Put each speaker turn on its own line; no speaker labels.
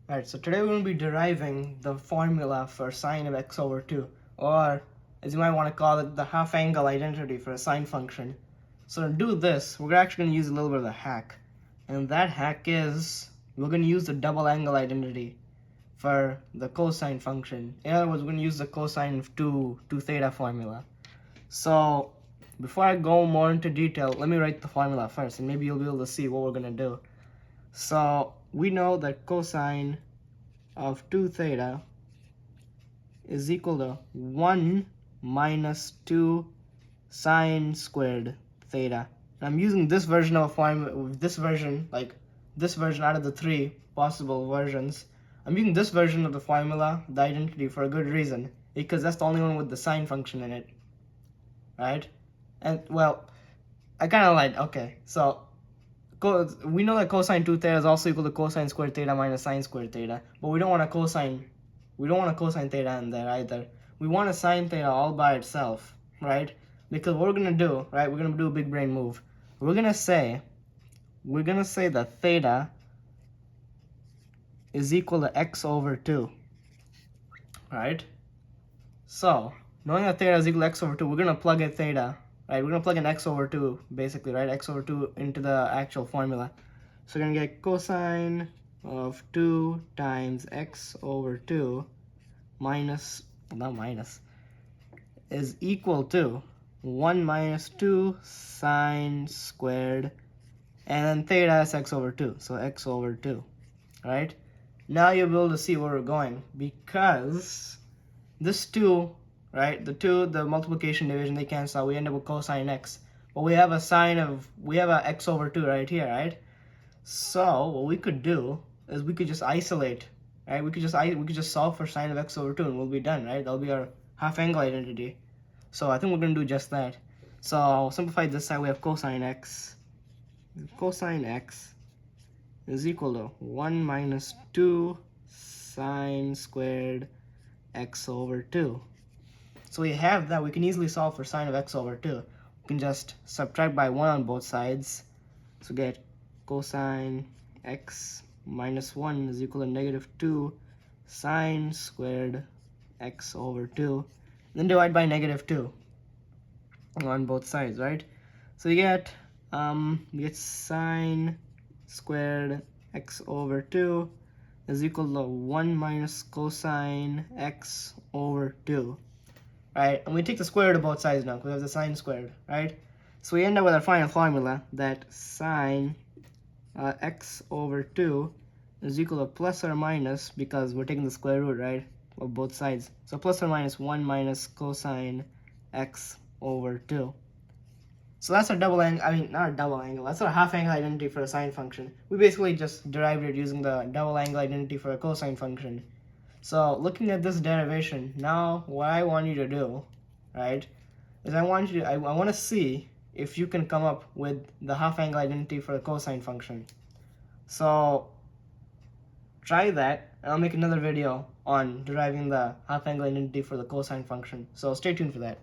Alright, so today we're going to be deriving the formula for sine of x over 2, or as you might want to call it, the half angle identity for a sine function. So to do this, we're actually going to use a little bit of a hack. And that hack is, we're going to use the double angle identity for the cosine function. In other words, we're going to use the cosine of 2 theta formula. So before I go more into detail, let me write the formula first, and maybe you'll be able to see what we're going to do. So we know that cosine of 2 theta is equal to 1 minus 2 sine squared theta. And I'm using this version of a formula, this version out of the 3 possible versions. I'm using this version of the formula, the identity, for a good reason, because that's the only one with the sine function in it, right? And well, I kind of lied. Okay, so we know that cosine 2 theta is also equal to cosine squared theta minus sine squared theta, but we don't want a cosine theta in there either. We want a sine theta all by itself, right? Because what we're gonna do, right? We're gonna do a big brain move. We're gonna say that theta is equal to x over 2, right? So knowing that theta is equal to x over 2, we're gonna plug in theta. Right, we're gonna plug in x over 2, basically, right? X over 2 into the actual formula. So we're gonna get cosine of 2 times x over 2 is equal to 1 minus 2 sine squared, and then theta is x over 2, so x over 2, right? Now you'll be able to see where we're going, because this 2, right, the multiplication division, they cancel out. We end up with cosine x, but we have a x over 2 right here, right? So what we could do is we could just isolate, right? We could just solve for sine of x over 2 and we'll be done, right? That'll be our half angle identity. So I think we're gonna do just that. So I'll simplify this side. We have cosine x. Cosine x is equal to 1 minus 2 sine squared x over 2. So we have that. We can easily solve for sine of x over 2. We can just subtract by 1 on both sides. So get cosine x minus 1 is equal to negative 2 sine squared x over 2. Then divide by negative 2 on both sides, right? So you get sine squared x over 2 is equal to 1 minus cosine x over 2, right? And we take the square root of both sides now because we have the sine squared, right? So we end up with our final formula that sine x over 2 is equal to plus or minus, because we're taking the square root, right, of both sides. So plus or minus 1 minus cosine x over 2. So that's our double angle, not a double angle, that's our half angle identity for a sine function. We basically just derived it using the double angle identity for a cosine function. So looking at this derivation, now what I want you to do, right, is I want to see if you can come up with the half angle identity for a cosine function. So try that, and I'll make another video on deriving the half angle identity for the cosine function. So stay tuned for that.